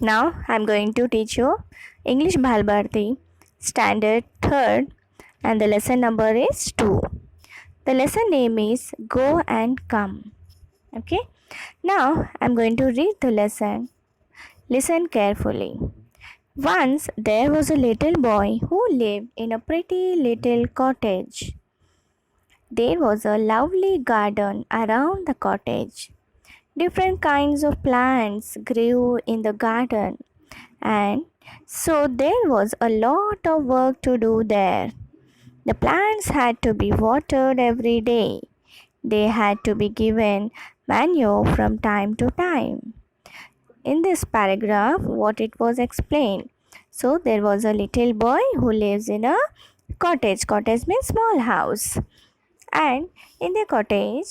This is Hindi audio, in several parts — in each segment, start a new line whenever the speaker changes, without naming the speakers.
Now I'm going to teach you English Bhalbharti Standard 3rd and the lesson number is 2. The lesson name is Go and Come. Okay. Now I'm going to read the lesson. Listen carefully. Once there was a little boy who lived in a pretty little cottage. There was a lovely garden around the cottage. Different kinds of plants grew in the garden, and so there was a lot of work to do there. The plants had to be watered every day. They had to be given manure from time to time. In this paragraph, what it was explained. So there was a little boy who lives in a cottage. Cottage means small house. And in the cottage,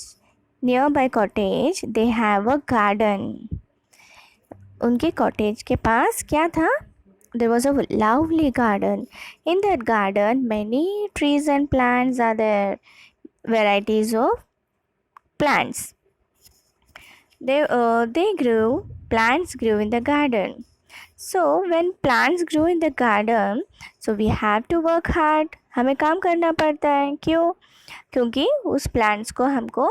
nearby cottage, they have a garden. उनके कॉटेज के पास क्या था? There was a lovely garden. In that garden, many trees and plants are there. Varieties of plants. Plants grew in the garden. So when plants grew in the garden, so we have to work hard. हमें काम करना पड़ता है. क्यों? क्योंकि उस plants को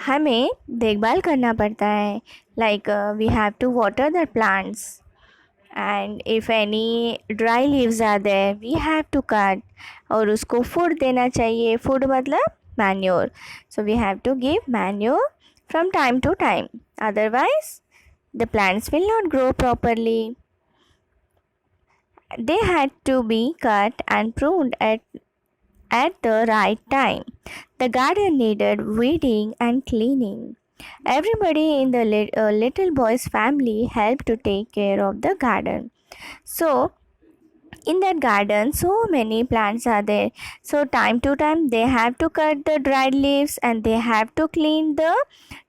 हमें देखभाल करना पड़ता है. Like we have to water the plants. And if any dry leaves are there, we have to cut. और उसको food देना चाहिए. Food मतलब manure. So we have to give manure from time to time. Otherwise, the plants will not grow properly. They had to be cut and pruned at the right time. The garden needed weeding and cleaning. Everybody in the little boy's family helped to take care of the garden. So, in that garden, so many plants are there. So, time to time, they have to cut the dried leaves and they have to clean the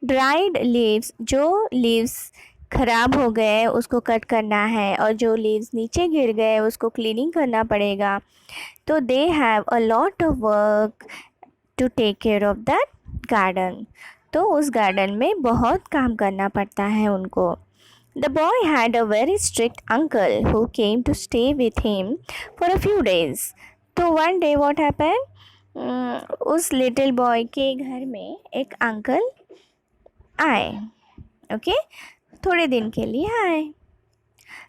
dried leaves. जो leaves खराब हो गए उसको कट करना है और जो लीव्स नीचे गिर गए उसको क्लीनिंग करना पड़ेगा. तो they have a lot of work to take care of that garden. तो उस गार्डन में बहुत काम करना पड़ता है उनको. The boy had a very strict uncle who came to stay with him for a few days. तो one day what happened? उस little boy के घर में एक अंकल आए. Okay? थोड़े दिन के लिए आए.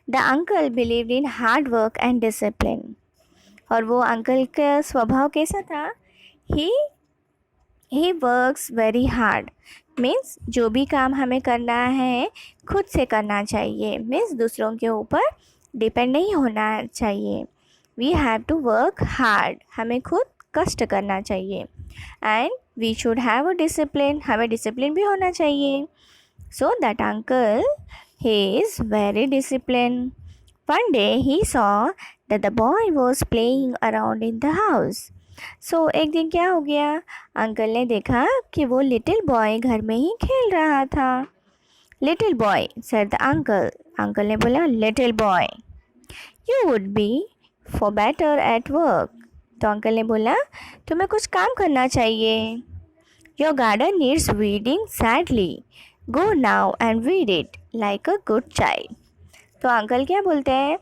The uncle believed in hard work and discipline. और वो अंकल का स्वभाव कैसा था? He works very hard. Means जो भी काम हमें करना है खुद से करना चाहिए. मीन्स दूसरों के ऊपर डिपेंड नहीं होना चाहिए. We have to work hard. हमें खुद कष्ट करना चाहिए. And we should have a discipline. हमें डिसिप्लिन भी होना चाहिए. So that uncle, he is very disciplined. One day he saw that the boy was playing around in the house. So एक दिन क्या हो गया? अंकल ने देखा कि वो लिटिल बॉय घर में ही खेल रहा था. Little boy said the uncle. Uncle ने बोला little boy, you would be for better at work. तो अंकल ने बोला तुम्हें कुछ काम करना चाहिए. Your garden needs weeding sadly. Go now and weed it like a good child. तो अंकल क्या बोलते हैं?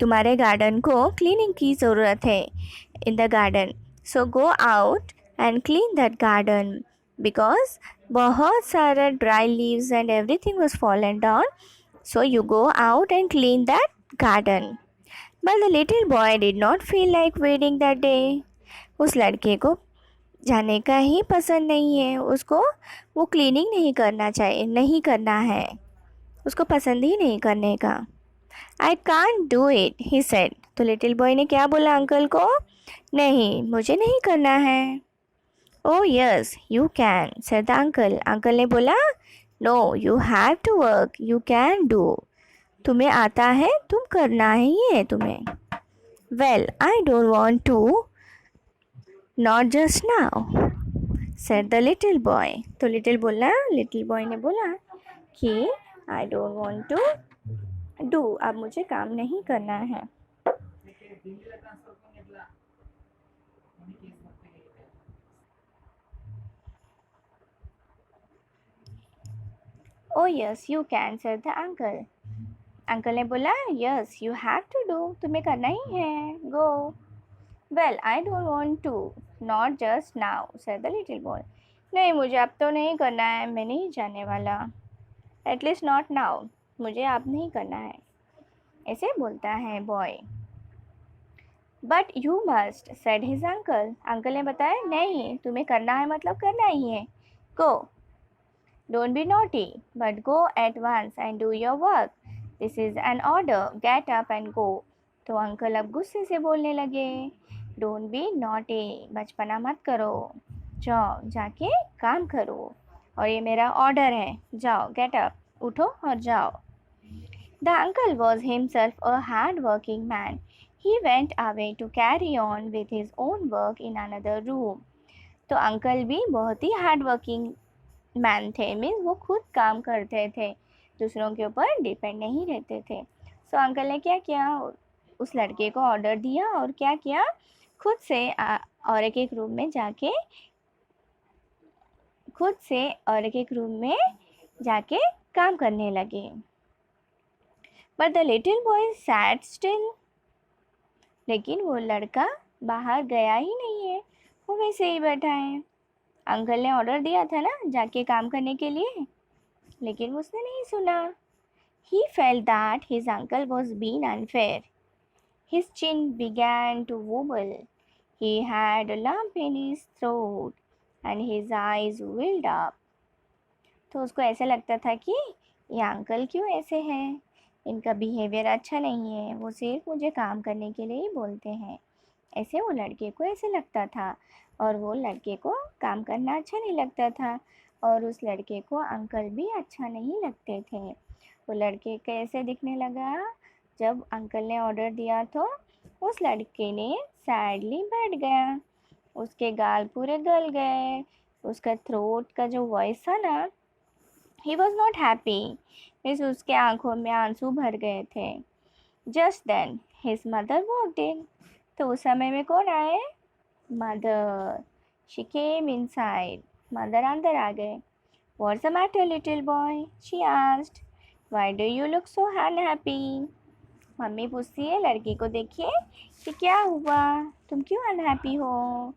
तुम्हारे गार्डन को क्लीनिंग की ज़रूरत है. In the garden. So go out and clean that garden because बहुत सारा dry leaves and everything was fallen down. So you go out and clean that garden. But the little boy did not feel like wedding that day. उस लड़के को जाने का ही पसंद नहीं है. उसको वो क्लीनिंग नहीं करना है. उसको पसंद ही नहीं करने का. I can't do it he said. तो लिटिल बॉय ने क्या बोला अंकल को? नहीं, मुझे नहीं करना है. Oh yes you can said the uncle. Uncle ने बोला no, you have to work. You can do. तुम्हें आता है, तुम करना है ये तुम्हें. Well I don't want to. Not just now, said the little boy. तो little boy ने बोला कि I don't want to do. अब मुझे काम नहीं करना है. Oh yes you can said the uncle. Uncle ने बोला yes you have to do, तुम्हें करना ही है, go. Well I don't want to, not just now said the little boy. नहीं मुझे अब तो नहीं करना है, मैं नहीं जाने वाला। एटलीस्ट नॉट नाउ, मुझे अब नहीं करना है, ऐसे बोलता है boy. But you must said his uncle. Uncle ने बताया नहीं, तुम्हें करना है मतलब करना ही है, go. Don't be naughty but go at once and do your work, this is an order, get up and go. तो अंकल अब गुस्से से बोलने लगे, डोंट बी नॉटी, बचपना मत करो, जाओ जाके काम करो, और ये मेरा ऑर्डर है, जाओ गेट अप, उठो और जाओ। The uncle was himself a hard-working man. He went away to carry on with his own work in another room. तो अंकल भी बहुत ही हार्ड वर्किंग मैन थे, मीन्स वो खुद काम करते थे, दूसरों के ऊपर डिपेंड नहीं रहते थे। सो अंकल ने क्या किया, उस लड़के को ऑर्डर दिया और क्या किया, खुद से और एक रूम में जाके काम करने लगे। But the little boy sat still. लेकिन वो लड़का बाहर गया ही नहीं है, वो वैसे ही बैठा है। अंकल ने ऑर्डर दिया था ना जाके काम करने के लिए, लेकिन उसने नहीं सुना। He felt that his uncle was being unfair. His chin began to wobble. He had a lump in his throat and his eyes welled up. तो उसको ऐसा लगता था कि ये अंकल क्यों ऐसे हैं, इनका बिहेवियर अच्छा नहीं है, वो सिर्फ मुझे काम करने के लिए ही बोलते हैं, ऐसे वो लड़के को ऐसे लगता था। और वो लड़के को काम करना अच्छा नहीं लगता था, और उस लड़के को अंकल भी अच्छा नहीं लगते थे। वो लड़के कैसे दिखने लगा, जब अंकल ने ऑर्डर दिया तो उस लड़के ने सैडली बैठ गया, उसके गाल पूरे गल गए, उसका थ्रोट का जो वॉइस था ना, he was not happy, means उसके आंखों में आंसू भर गए थे। Just then his mother walked in. तो उस समय में कौन आए, mother. She came inside, mother अंदर आ गए। What's the matter little boy, she asked. Why do you look so unhappy. Mummy पूछती है लड़की को देखिए कि क्या हुआ, तुम क्यों अनहैप्पी हो,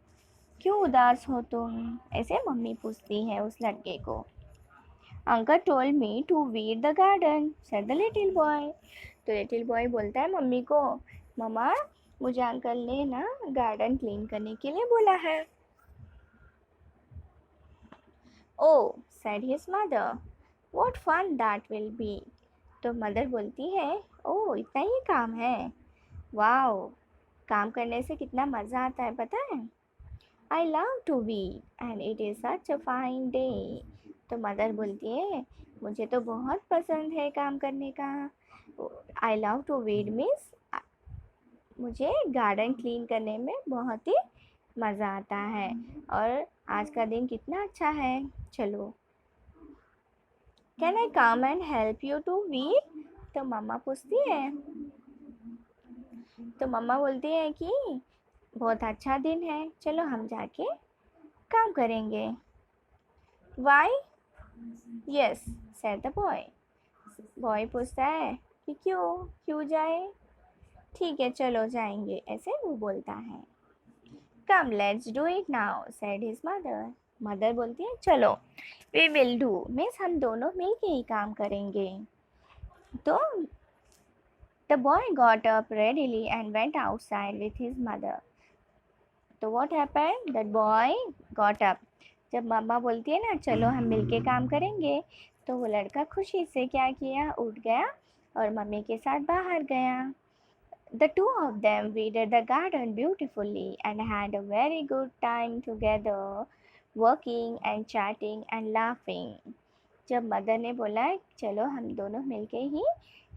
क्यों उदास हो तुम, ऐसे मम्मी पूछती है उस लड़के को। Uncle told me to weed the garden, said the little boy. तो लिटिल बॉय बोलता है मम्मी को, मम्मा मुझे अंकल ने ना गार्डन क्लीन करने के लिए बोला है। Oh, said his mother, what fun that will be. तो मदर बोलती है, ओह इतना ही काम है, वाओ काम करने से कितना मज़ा आता है पता है। I love to weed and it is such a fine day. तो मदर बोलती है, मुझे तो बहुत पसंद है काम करने का। I love to weed means मुझे गार्डन क्लीन करने में बहुत ही मज़ा आता है, और आज का दिन कितना अच्छा है, चलो। Can I come and help you to weed. तो मम्मा पूछती है, तो मम्मा बोलती है कि बहुत अच्छा दिन है, चलो हम जाके काम करेंगे। Why, yes said the boy. Boy पूछता है कि क्यों जाए, ठीक है चलो जाएंगे, ऐसे वो बोलता है। Come let's do it now said his mother. Mother बोलती है चलो, वी विल डू मीन्स हम दोनों मिल के ही काम करेंगे। तो the boy got up readily and went outside with his mother. तो what happened, that boy got up. जब मम्मा बोलती है ना चलो हम मिलके काम करेंगे, तो वो लड़का खुशी से क्या किया, उठ गया और मम्मी के साथ बाहर गया। The two of them weeded the garden beautifully and had a very good time together, working and chatting and laughing. जब मदर ने बोला चलो हम दोनों मिलके ही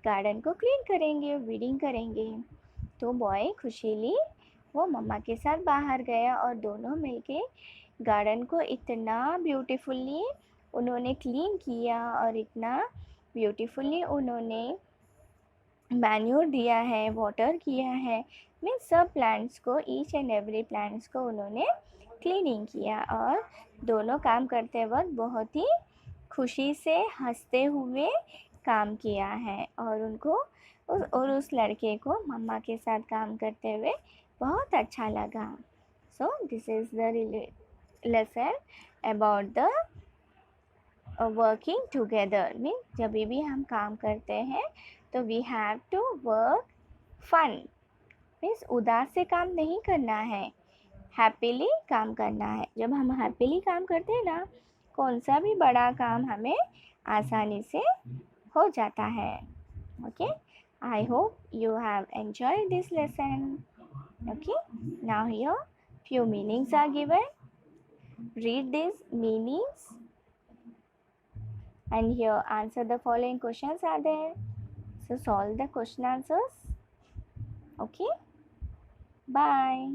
गार्डन को क्लीन करेंगे, वीडिंग करेंगे, तो बॉय खुशीली वो मम्मा के साथ बाहर गया और दोनों मिलके गार्डन को इतना ब्यूटीफुली उन्होंने क्लीन किया और इतना ब्यूटीफुली उन्होंने मैन्योर दिया है, वाटर किया है, मीन सब प्लांट्स को, ईच एंड एवरी प्लांट्स को उन्होंने क्लीनिंग किया, और दोनों काम करते वक्त बहुत ही खुशी से हंसते हुए काम किया है और उनको उस लड़के को मम्मा के साथ काम करते हुए बहुत अच्छा लगा. So this is the lesson about the working together. Means जब भी हम काम करते हैं तो we have to work fun. Means उदास से काम नहीं करना है, हैप्पीली काम करना है. जब हम हैप्पीली काम करते हैं ना, कौन सा भी बड़ा काम हमें आसानी से हो जाता है. Okay, I hope you have enjoyed this lesson. Okay, now here few meanings are given. Read these meanings and here answer the following questions are there. So solve the question answers. Okay, bye.